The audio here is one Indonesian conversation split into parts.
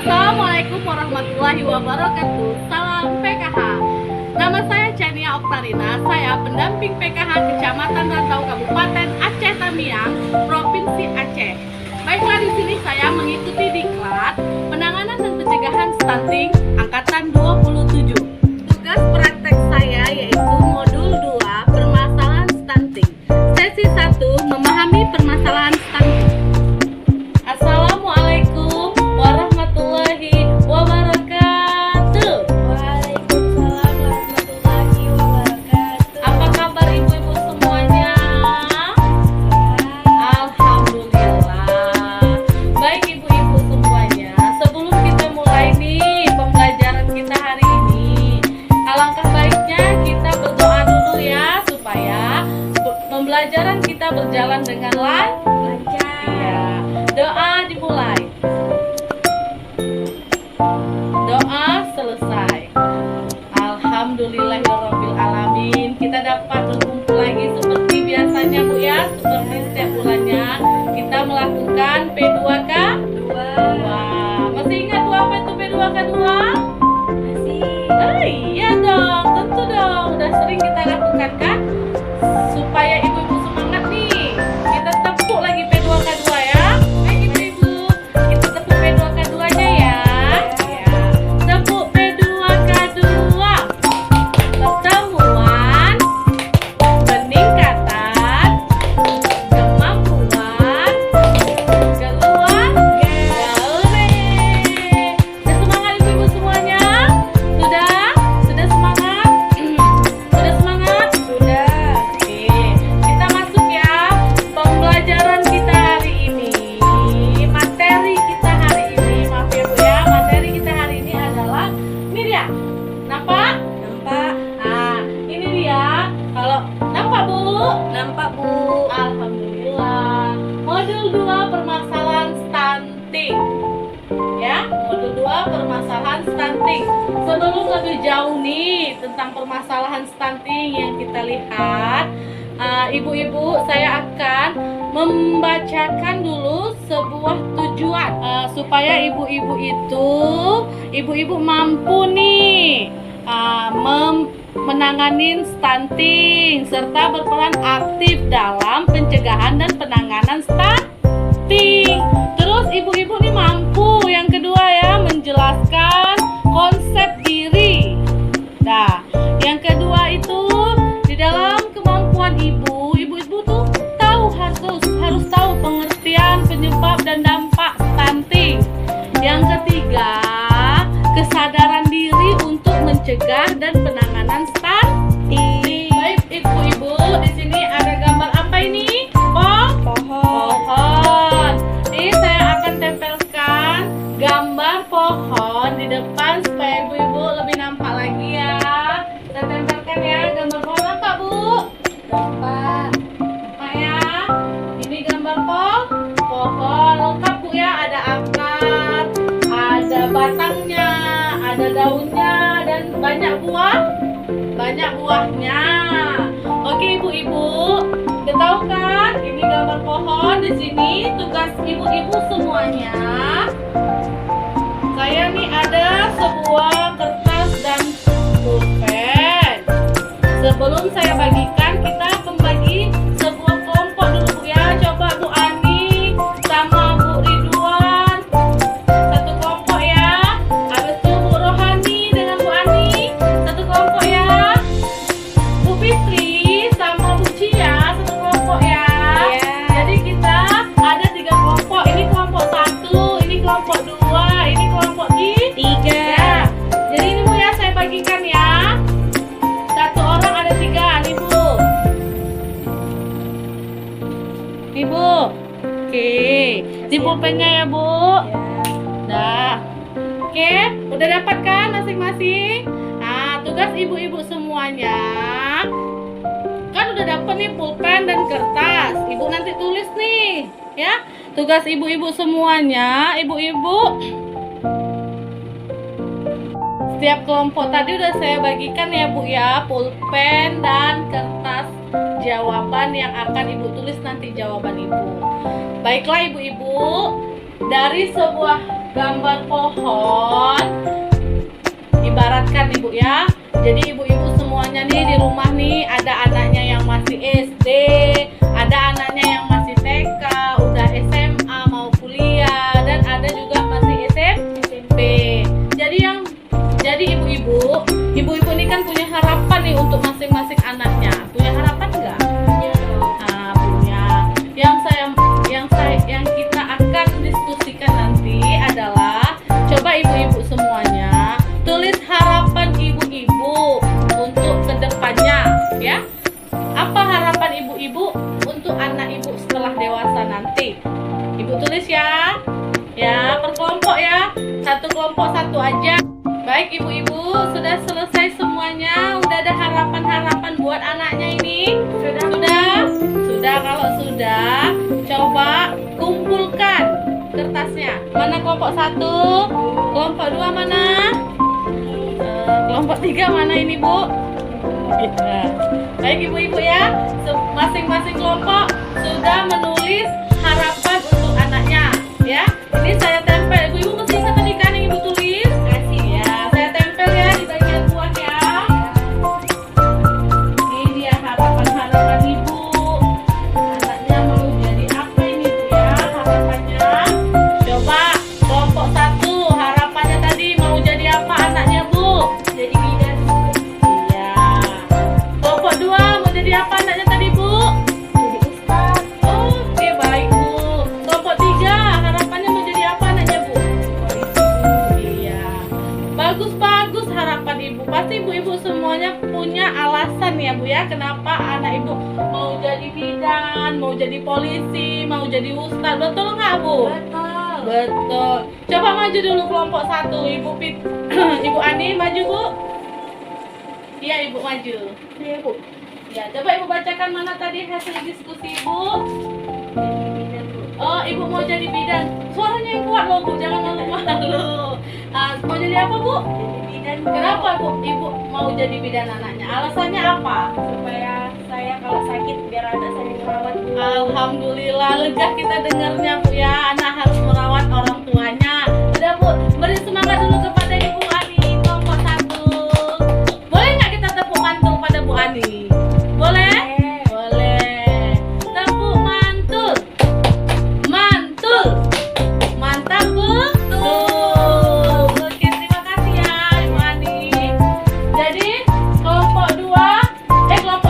Assalamualaikum warahmatullahi wabarakatuh. Salam PKH. Nama saya Chania Oktarina. Saya pendamping PKH Kecamatan Rantau Kabupaten Aceh Tamiang, Provinsi Aceh. Baiklah, di sini saya mengikuti diklat penanganan dan pencegahan stunting angkatan 27. Tugas praktek saya yaitu modul 2 permasalahan stunting. Sesi 1 memahami permasalahan stunting. Assalamualaikum warahmatullahi wabarakatuh. Waalaikumsalam warahmatullahi wabarakatuh. Apa kabar ibu-ibu semuanya? Alhamdulillah. Baik ibu-ibu semuanya, sebelum kita mulai nih pembelajaran kita hari ini, alangkah baiknya kita berdoa dulu ya, supaya pembelajaran kita berjalan dengan lancar. Iya. Doa dimulai. Doa selesai. Alhamdulillahirrabbilalamin. Kita dapat berkumpul lagi seperti biasanya Bu ya, seperti setiap bulannya kita melakukan P2K 2. Masih ingat Bu apa itu P2K 2? Masih. Iya dong, tentu dong. Udah sering kita lakukan kan? Supaya ibu-ibu semangat nih, kita tepuk lagi P2K 2 ya. Baik ibu-ibu, kita tepuk P2K 2-nya ya. Ya. Tepuk P2K 2. Pertemuan, peningkatan, kemampuan, keluarga. Udah semangat ibu-ibu semuanya? Sudah semangat? Sudah semangat? Sudah. Oke, kita masuk ya pembelajaran kita hari ini. Materi kita hari ini, maaf ya Bu ya, materi kita hari ini adalah ini dia. Nampak? Nampak? Nah, ini dia. Kalau nampak Bu? Nampak Bu. Alhamdulillah. Modul 2 permasalahan stunting. Ya, modul 2 permasalahan stunting. Sebelum lebih jauh nih tentang permasalahan stunting yang kita lihat, ibu-ibu, saya akan membacakan dulu sebuah tujuan supaya ibu-ibu mampu nih menangani stunting serta berperan aktif dalam pencegahan dan penanganan stunting. Terus ibu-ibu nih mampu yang kedua ya, menjelaskan konsep diri. Nah, yang kedua itu di dalam kemampuan ibu-ibu tuh harus tahu pengertian penyebab dan dampak stunting. Yang ketiga, kesadaran diri untuk mencegah dan penanganan stunting. Baik ibu-ibu, di sini ada gambar apa ini? Pohon. Ini saya akan tempelkan gambar pohon di depan supaya ibu-ibu lebih nampak lagi ya. Saya tempelkan ya gambar pohon. Nampak Bu? Nampak. Nampak ya. Ini gambar pohon lengkap Bu ya. Ada akar, ada batangnya, ada daunnya, dan banyak buahnya. Oke ibu-ibu, udah tahu kan? Ini gambar pohon. Di sini tugas ibu-ibu semuanya. Saya nih ada sebuah kertas dan pulpen. Sebelum saya bagikan, kita membagi sebuah kelompok dulu Bu ya. Coba Bu Ani sama Bu Ridwan satu kelompok ya. Habis itu Bu Rohani dengan Bu Ani satu kelompok ya. Bu Fitri sama Bu Cia satu kelompok ya. Iya. Jadi kita ada 3 kelompok. Ini kelompok 1, ini kelompok 2, ini kelompok 3. Ya. Jadi ini Bu ya, saya bagikan ya. Satu orang ada 3 nih Bu. Nih Bu. Oke. Di pulpennya ya Bu. Dah. Oke, udah dapat kan masing-masing? Nah, tugas ibu-ibu semuanya kan udah dapat nih pulpen dan kertas. Ibu nanti tulis nih, ya. Tugas ibu-ibu semuanya, ibu-ibu setiap kelompok tadi udah saya bagikan ya Bu ya, pulpen dan kertas jawaban yang akan Ibu tulis nanti jawaban Ibu. Baiklah ibu-ibu, dari sebuah gambar pohon. Ibaratkan ibu ya, jadi ibu-ibu semuanya nih di rumah nih ada anaknya yang masih SD, ada anaknya yang masih TK, udah SMA mau kuliah, dan ada juga masih SMP. Jadi ibu-ibu ini kan punya harapan nih untuk masing-masing anaknya. Punya harapan nggak? Nah, punya. Yang kita akan diskusikan nanti adalah coba ibu-ibu semuanya tulis harapan ibu-ibu untuk kedepannya, ya. Apa harapan ibu-ibu untuk anak ibu setelah dewasa nanti? Ibu tulis ya, per kelompok ya. Satu kelompok satu aja. Baik ibu-ibu, sudah selesai semuanya? Udah ada harapan-harapan buat anaknya ini? Sudah. Kalau sudah, coba kumpulkan kertasnya. Mana kelompok 1? Kelompok 2 mana? Kelompok 3 mana ini, Bu? Baik ibu-ibu ya, masing-masing kelompok sudah menulis harapan untuk anaknya, ya. Ini saya tempel. Ibu-ibu mesti ingat tadi kan yang ibu tulis? Kasih ya. Saya tempel ya di bagian buah ya. Ini dia harapan-harapan ibu. Anaknya mau jadi apa ini, Bu ya? Harapannya. Coba kelompok 1 harapannya tadi mau jadi apa anaknya, Bu? Jadi bidan. Iya. Kelompok 2 mau jadi apa anaknya tadi, Bu? Jadi ustaz. Oke, baik, Bu. Kelompok 3 harapannya mau jadi apa anaknya, Bu? Iya. Bagus harapan ibu. Pasti ibu-ibu semuanya punya alasan ya, Bu ya, kenapa anak ibu mau jadi bidan, mau jadi polisi, mau jadi ustaz. Betul nggak, Bu? Betul. Betul. Coba maju dulu kelompok 1. Ibu Ani maju, Bu. Iya, Ibu maju. Iya, Bu. Ya, coba Ibu bacakan mana tadi hasil diskusi Ibu. Jadi bidan, Bu. Oh, Ibu mau jadi bidan. Suaranya yang kuat loh, Bu. Jangan malu-malu. Mau jadi apa, Bu? Jadi bidan, Bu. Kenapa, Bu? Ibu mau jadi bidan anaknya? Alasannya apa? Supaya saya kalau sakit biar anak saya merawat, Bu. Alhamdulillah, lega kita dengarnya, Bu ya. Anak harus merawat orang tuanya. Udah, Bu. Beri semangat dulu kepada Ibu Ani kelompok 1. Boleh nggak kita tepuk mantul pada Bu Ani? Boleh? Boleh. Tepuk mantul. Mantul. Mantap, Bu. Tuh. Oke, terima kasih ya, Ibu Ani. Jadi, kelompok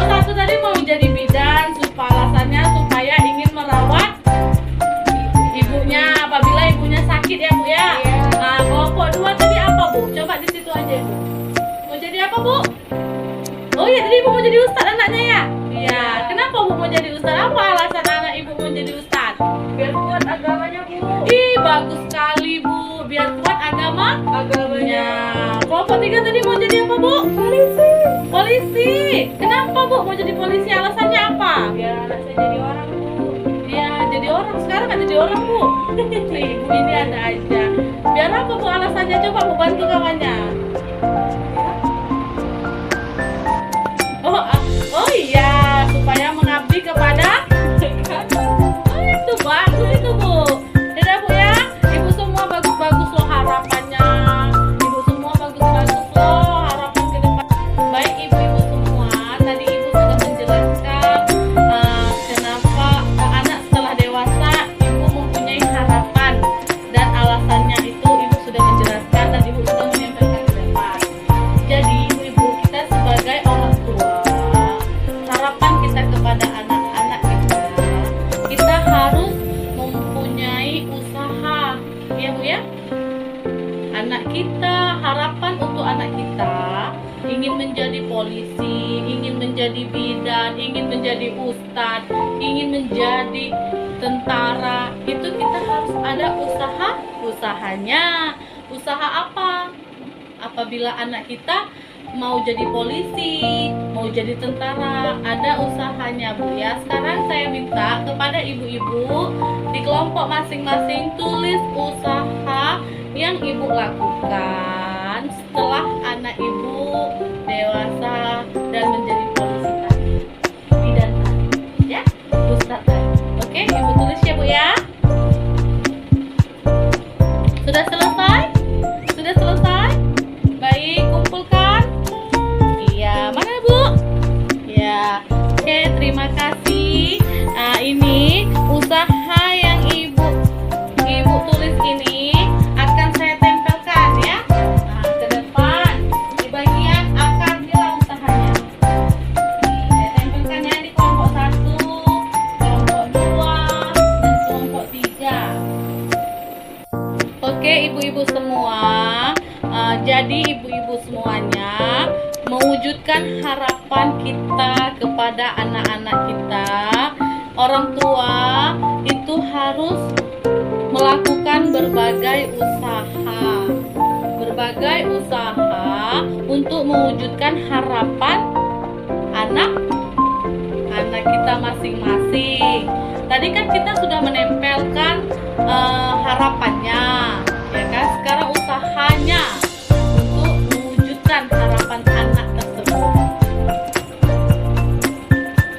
1 tadi mau jadi bidan, alasannya supaya ingin merawat ibunya apabila ibunya sakit ya, Bu ya. Iya. Nah, kelompok 2 tadi apa, Bu? Coba di situ aja, Bu. Mau jadi apa, Bu? Oh iya, tadi Ibu mau jadi ustadz anaknya ya? Iya. Kenapa Bu mau jadi ustadz? Apa alasan anak Ibu mau jadi ustadz? Biar kuat agamanya, Bu. Ih, bagus sekali, Bu. Biar kuat agamanya. Kelompok 3 tadi mau jadi apa, Bu? Polisi. Polisi. Kenapa, Bu mau jadi polisi? Alasannya apa? Biar anak saya jadi orang, Bu. Iya, jadi orang. Sekarang nggak jadi orang, Bu. Ibu ini ada aja. Biar apa, Bu, alasannya? Coba Bu bantu kawannya. Oh iya, supaya mengabdi kepada. Oh, itu bagus itu, Bu. Tidak, Bu ya. Ibu semua bagus-bagus loh harapannya. Ibu semua bagus-bagus loh harapan ke depan. Baik ibu-ibu semua, tadi Ibu sudah menjelaskan kenapa anak setelah dewasa Ibu mempunyai harapan, dan alasannya itu Ibu sudah menjelaskan dan Ibu sudah menyampaikan ke depan. Jadi ibu-ibu, kita sebagai orang tua, harapan kita kepada anak-anak kita harus mempunyai usaha, ya Bu ya. Anak kita, harapan untuk anak kita ingin menjadi polisi, ingin menjadi bidan, ingin menjadi ustadz, ingin menjadi tentara, itu kita harus ada usahanya. Usaha apa? Apabila anak kita mau jadi polisi, mau jadi tentara, ada usahanya, Bu ya. Sekarang saya minta kepada ibu-ibu di kelompok masing-masing tulis usaha yang Ibu lakukan setelah anak Ibu dewasa dan menjadi polisi tadi, bidan tadi, ya, ustadz tadi. Oke, Ibu tulis ya, Bu ya. Sudah selesai. Oke, ibu-ibu semua, jadi ibu-ibu semuanya mewujudkan harapan kita kepada anak-anak kita, orang tua itu harus melakukan berbagai usaha untuk mewujudkan harapan anak kita masing-masing. Tadi kan kita sudah menempelkan harapannya, ya kan? Sekarang usahanya untuk mewujudkan harapan anak tersebut.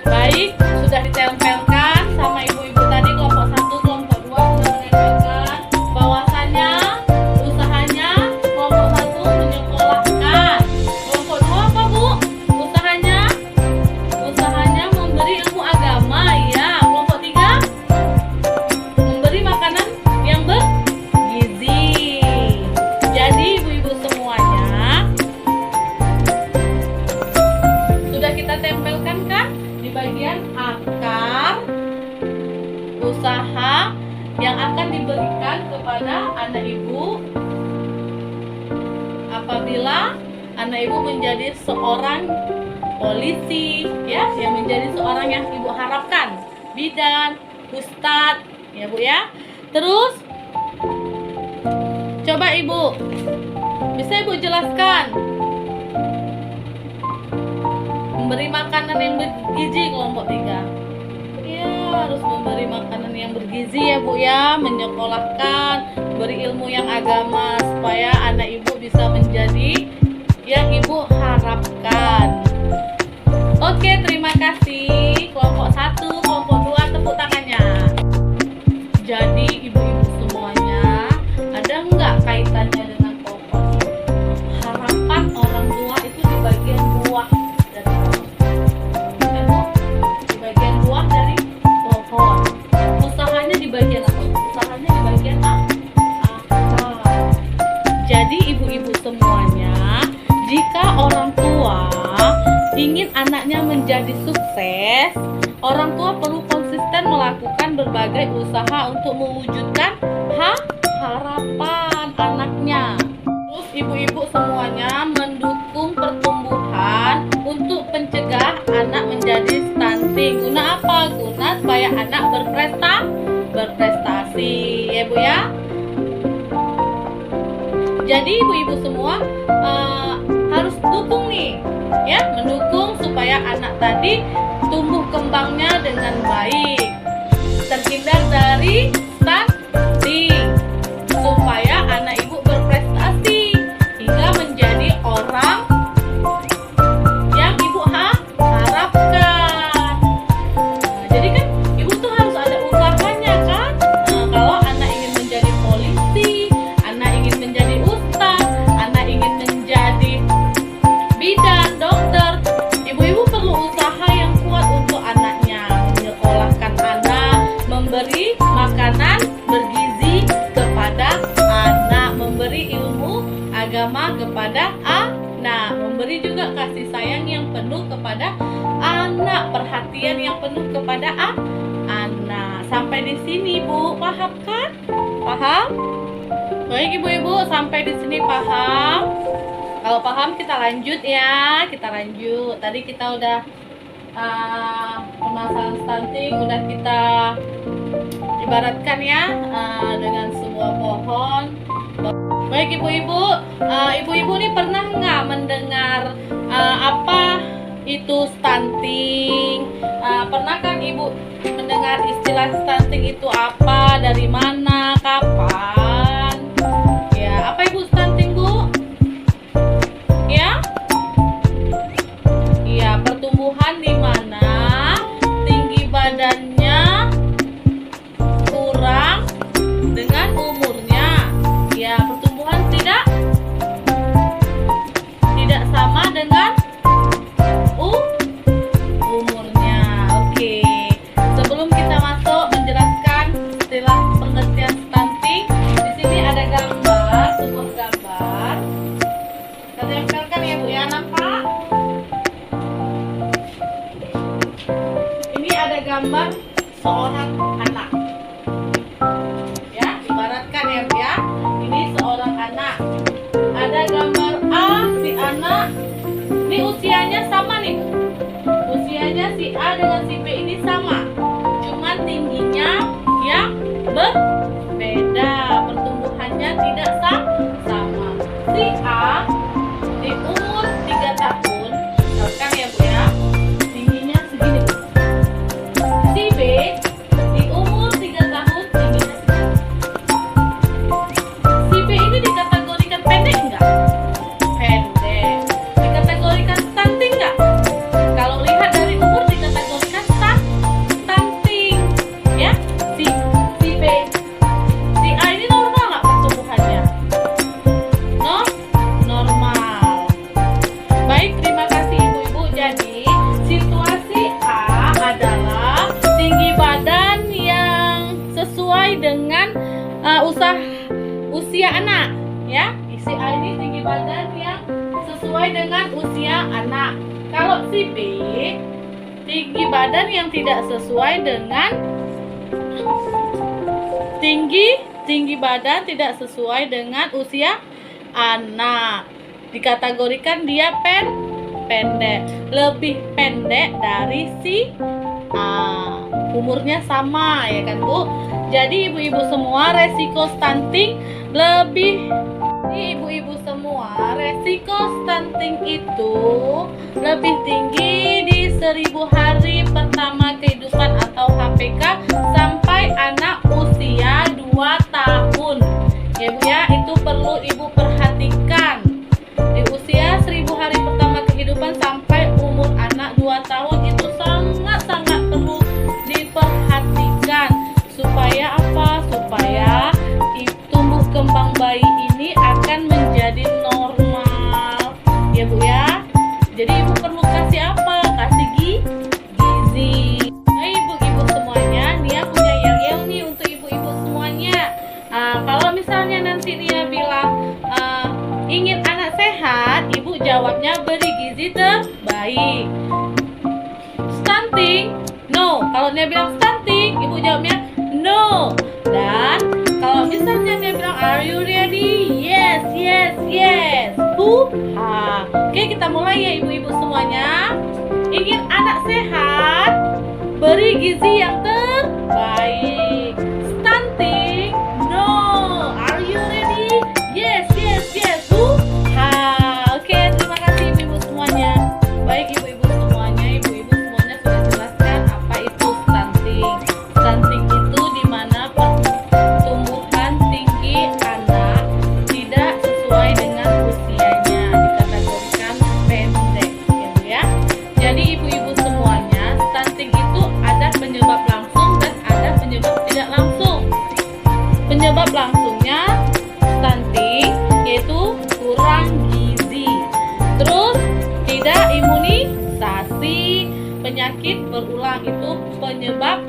Baik, sudah ditempelkan sama ibu-ibu tadi, kelompok 1, kelompok 2 sudah menempelkan bahwasanya usahanya kelompok 1 menyekolahkan. Kelompok 2 apa, Bu? Usahanya memberi ilmu agama, ya. Kelompok 3 memberi makanan yang bergizi. Jadi ibu-ibu semuanya sudah kita tempelkan kan di bagian akar usaha yang akan diberikan kepada anak ibu apabila anak ibu menjadi seorang polisi, ya, yang menjadi seorang yang ibu harapkan, bidan, ustadz, ya Bu ya. Terus coba ibu, bisa ibu jelaskan memberi makanan yang bergizi kelompok 3. Ya, harus memberi makanan yang bergizi ya Bu ya, menyekolahkan, beri ilmu yang agama supaya anak ibu bisa menjadi yang ibu harapkan. Oke, terima kasih kelompok 1, kelompok 2, tepuk tangannya. Jadi ibu-ibu semuanya, ada nggak kaitannya dengan pohon? Harapan orang tua itu di bagian buah dari pohon. Kan, Bu? Di bagian buah dari pohon. Usahanya di bagian apa? Usahanya di bagian akar. Jadi ibu-ibu semuanya, jika orang tua ingin anaknya menjadi sukses, orang tua perlu konsisten melakukan berbagai usaha untuk mewujudkan harapan anaknya. Terus ibu-ibu semuanya mendukung pertumbuhan untuk mencegah anak menjadi stunting. Guna apa? Guna supaya anak berprestasi, ya Bu ya. Jadi ibu-ibu semua harus dukung nih, ya, mendukung supaya anak tadi tumbuh kembangnya dengan baik, terhindar dari stunting, supaya anak ibu berprestasi hingga menjadi orang yang ibu harapkan. Jadi kan ibu tuh harus ada usahanya kan. Kalau anak ingin menjadi polisi, anak ingin menjadi ustadz, anak ingin menjadi bidan, dokter, ibu-ibu perlu usaha yang kuat untuk anaknya, menyekolahkan anak, memberi makanan bergizi kepada anak, memberi ilmu agama kepada anak, memberi juga kasih sayang yang penuh kepada anak, perhatian yang penuh kepada anak. Sampai di sini, Bu, paham kan? Paham? Baik ibu-ibu, sampai di sini paham? Kalau paham kita lanjut ya, kita lanjut. Tadi kita udah permasalahan stunting udah kita ibaratkan ya dengan sebuah pohon. Baik ibu-ibu, ibu-ibu nih pernah nggak mendengar apa itu stunting? Pernah kan ibu mendengar istilah stunting itu apa? Dari mana? Kapan? Ya, apa ibu stunting, Bu? Ya? Iya, pertumbuhan di mana tinggi badannya kurang dengan umurnya. Ya, pertumbuhan tidak sama dengan umurnya. Oke. Sebelum kita masuk menjelaskan istilah pengertian stunting, di sini ada gambar, sebuah gambar. Kita tempelkan ya Bu ya, nampak? Ini ada gambar seorang anak. Ya, ibaratkan ya Bu ya. usianya sama nih. Usianya si A dengan si B ini sama, cuman tingginya yang berbeda, pertumbuhannya tidak sama. Si A di umur 3 tahun, misalkan ya Bu ya, tingginya segini Bu. Si B di umur 3 tahun, tingginya segini. Si B ini dikategorikan pendek enggak? Pendek. Dikategorikan stunting enggak? Kalau lihat dari umur dikategorikan stunting, ya. Si B, si A ini normal nggak pertumbuhannya? Normal. Baik, terima kasih ibu-ibu. Jadi situasi A adalah tinggi badan yang sesuai dengan usia anak, ya. Si A ini tinggi badan yang sesuai dengan usia anak. Kalau si B tinggi badan yang tidak sesuai dengan tinggi badan tidak sesuai dengan usia anak. Dikategorikan dia pendek, lebih pendek dari si A. Umurnya sama ya kan Bu. Jadi ibu-ibu semua resiko stunting itu lebih tinggi di 1000 hari pertama kehidupan atau HPK sampai anak usia 2 tahun. Ya Bu ya, itu perlu Ibu perhatikan. Di usia 1000 hari pertama kehidupan sampai umur anak 2 tahun itu sangat-sangat perlu diperhatikan. Supaya apa? Supaya tumbuh kembang bayi ini akan menjadi normal. Ya Bu ya. Jadi Ibu perlu kasih apa? Kasih gizi. Nah ibu-ibu semuanya, Nia punya yel-yel nih untuk ibu-ibu semuanya. Kalau misalnya nanti Nia bilang ingin anak sehat, Ibu jawabnya beri gizi terbaik. Stunting? No. Kalau Nia bilang stunting, Ibu jawabnya no. Dan kalau misalnya Nia bilang are you ready? Yes. Oke, kita mulai ya ibu-ibu semuanya. Ingin anak sehat, beri gizi yang terbaik. Stunting? No. Are you ready? Yes. Oke, terima kasih ibu-ibu semuanya. Baik ibu-ibu semuanya sudah jelaskan apa itu stunting. Stunting itu dimana pertumbuhan tinggi anak tidak sesuai dengan usianya, dikategorikan pendek, ya Bu ya. Jadi ibu-ibu semuanya, stunting itu ada penyebab langsung dan ada penyebab tidak langsung. Penyebab langsungnya stunting yaitu kurang gizi, terus tidak imunisasi, penyakit berulang, itu penyebab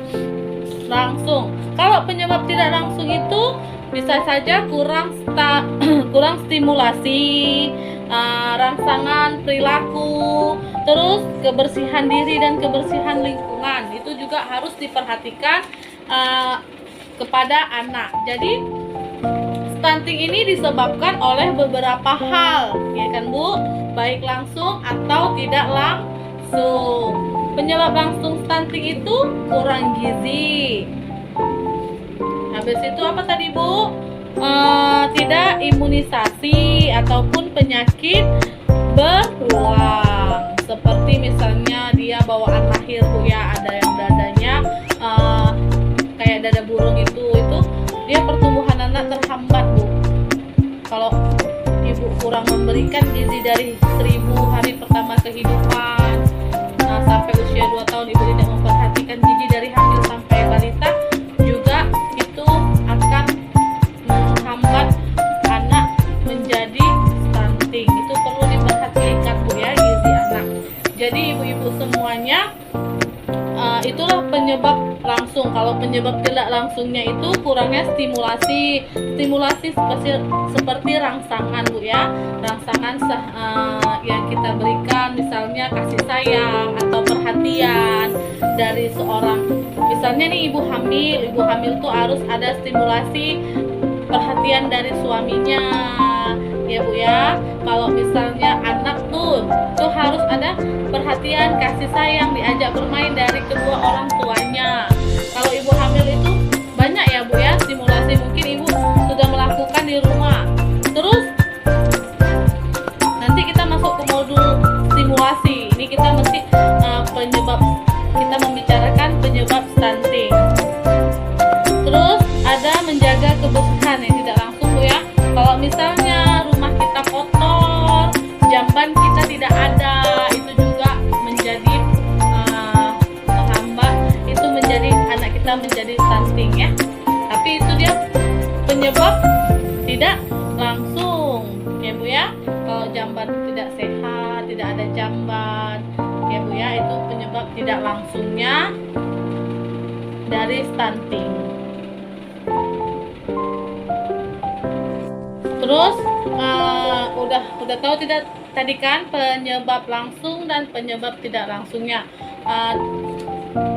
langsung. Kalau penyebab tidak langsung itu bisa saja kurang stimulasi, rangsangan perilaku, terus kebersihan diri dan kebersihan lingkungan. Itu juga harus diperhatikan kepada anak. Jadi stunting ini disebabkan oleh beberapa hal, ya kan Bu? Baik langsung atau tidak langsung. Penyebab langsung stunting itu kurang gizi. Habis itu apa tadi Bu? Tidak imunisasi ataupun penyakit berulang. Seperti misalnya dia bawaan lahir Bu ya, ada yang dadanya kayak dada burung itu dia pertumbuhan anak terhambat Bu. Kalau ibu kurang memberikan gizi dari 1000 hari pertama kehidupan sampai usia 2 tahun, ibu tidak memperhatikan gizi dari hamil sampai balita, juga itu akan menghambat anak menjadi stunting. Itu perlu diperhatikan Bu ya, gizi anak. Jadi ibu-ibu semuanya, itulah penyebab langsung. Kalau penyebab tidak langsungnya itu kurangnya stimulasi seperti rangsangan Bu ya, rangsangan yang kita berikan, misalnya kasih sayang atau perhatian dari seorang, misalnya nih ibu hamil tuh harus ada stimulasi perhatian dari suaminya ya Bu ya. Kalau misalnya anak tuh tahun. Itu harus ada perhatian, kasih sayang, diajak bermain dari kedua orang tuanya. Kalau ibu hamil itu banyak ya Bu ya, stimulasi mungkin ibu sudah melakukan di rumah. Terus nanti kita masuk ke modul stimulasi. Ini kita mesti kita membicarakan penyebab stunting. Terus ada menjaga kebersihan yang tidak langsung Bu ya. Kalau misalnya rumah kita kotor, jamban kita tidak ada, itu juga menjadi menghambat, itu menjadi anak kita menjadi stunting ya. Tapi itu dia penyebab tidak langsung ya Bu ya. Kalau jamban tidak sehat, tidak ada jamban ya Bu ya, itu penyebab tidak langsungnya dari stunting. Terus udah tahu tidak tadi kan penyebab langsung dan penyebab tidak langsungnya.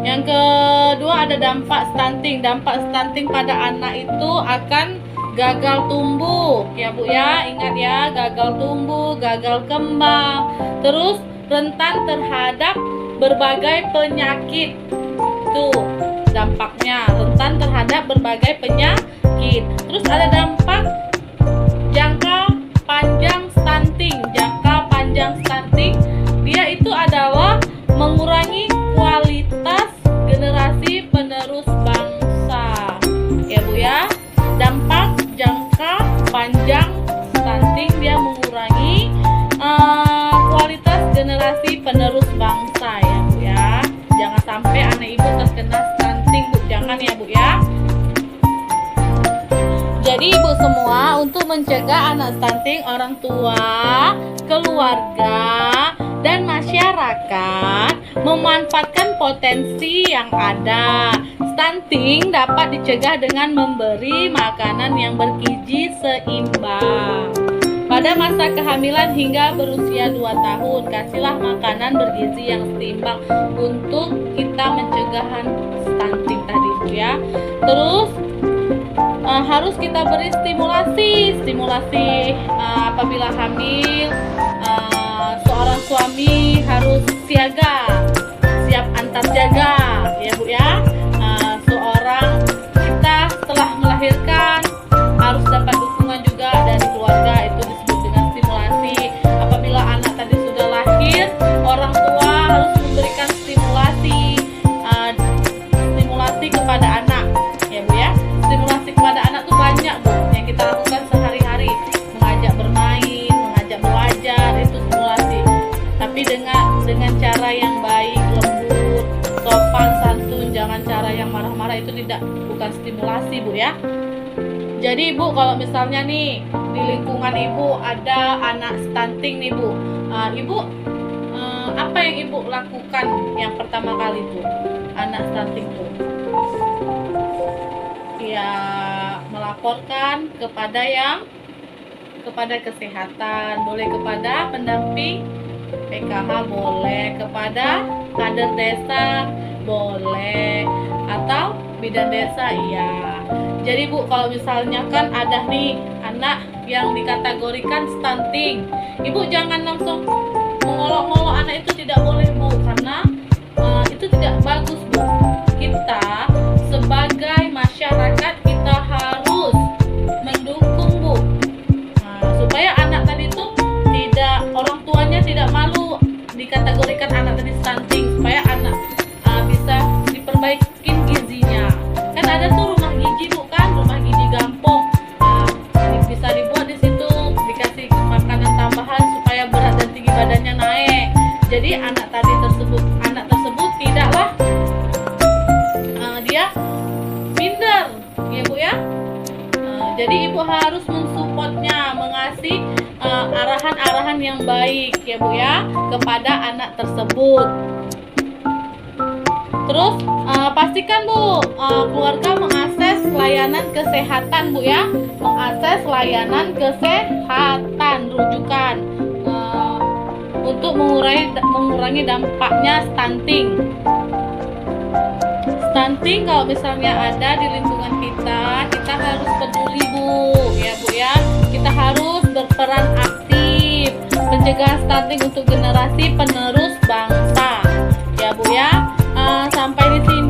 Yang kedua ada dampak stunting. Dampak stunting pada anak itu akan gagal tumbuh ya Bu ya. Ingat ya, gagal tumbuh, gagal kembang. Terus rentan terhadap berbagai penyakit. Tuh dampaknya, rentan terhadap berbagai penyakit. Terus ada dampak jangka panjang stunting. Jangka panjang stunting dia itu adalah mengurangi kualitas generasi penerus bangsa ya Bu ya. Dampak jangka panjang stunting dia mengurangi kualitas generasi penerus bangsa ya Bu ya. Jangan sampai anak ibu terkena stunting Bu, jangan ya Bu ya. Jadi ibu semua, untuk mencegah anak stunting, orang tua, keluarga, dan masyarakat memanfaatkan potensi yang ada. Stunting dapat dicegah dengan memberi makanan yang bergizi seimbang. Pada masa kehamilan hingga berusia 2 tahun, kasihlah makanan bergizi yang seimbang untuk kita mencegahan stunting tadi ya. Terus harus kita beri stimulasi apabila hamil. Seorang suami harus siaga, siap antar jaga ya Bu ya. Seorang kita setelah melahirkan harus dapat dukungan juga dari keluarga, itu disebut dengan stimulasi. Apabila anak tadi sudah lahir, orang tua harus memberikan stimulasi kepada anak ya Bu ya. Stimulasi kepada anak tuh banyak Bu yang kita lakukan sehari-hari, mengajak bermain, mengajak belajar, itu stimulasi. Tapi dengan cara yang baik, lembut, sopan, santun, jangan cara yang marah-marah, itu bukan stimulasi Bu ya. Jadi Bu, kalau misalnya nih di lingkungan Ibu ada anak stunting nih Bu, Ibu apa yang Ibu lakukan yang pertama kali tuh anak stunting tuh? Ya melaporkan kepada kesehatan, boleh kepada pendamping PKH, boleh kepada kader desa, boleh, atau bidan desa iya. Jadi Bu, kalau misalnya kan ada nih anak yang dikategorikan stunting, Ibu jangan langsung mengolok-ngolok anak itu, tidak boleh Bu, karena itu tidak bagus Bu. Kita sebagai masyarakat kita harus mendukung Bu, supaya anak tadi itu orang tuanya tidak malu dikategorikan anak tadi stunting, supaya anak bisa diperbaikin gizinya. Kan ada tuh rumah gizi Bu kan, rumah gizi Gampong, bisa dibuat di situ, dikasih makanan tambahan supaya berat dan tinggi badannya naik. Jadi anak tersebut tidaklah dia minder ya Bu ya. Jadi Ibu harus mensupportnya, mengasih arahan-arahan yang baik ya Bu ya kepada anak tersebut. Terus pastikan Bu, keluarga mengakses layanan kesehatan Bu ya, mengakses layanan kesehatan rujukan untuk mengurangi dampaknya stunting. Stunting kalau misalnya ada di lingkungan kita harus peduli Bu ya Bu ya. Kita harus berperan aktif mencegah stunting untuk generasi penerus bangsa. Ya Bu ya. Sampai di sini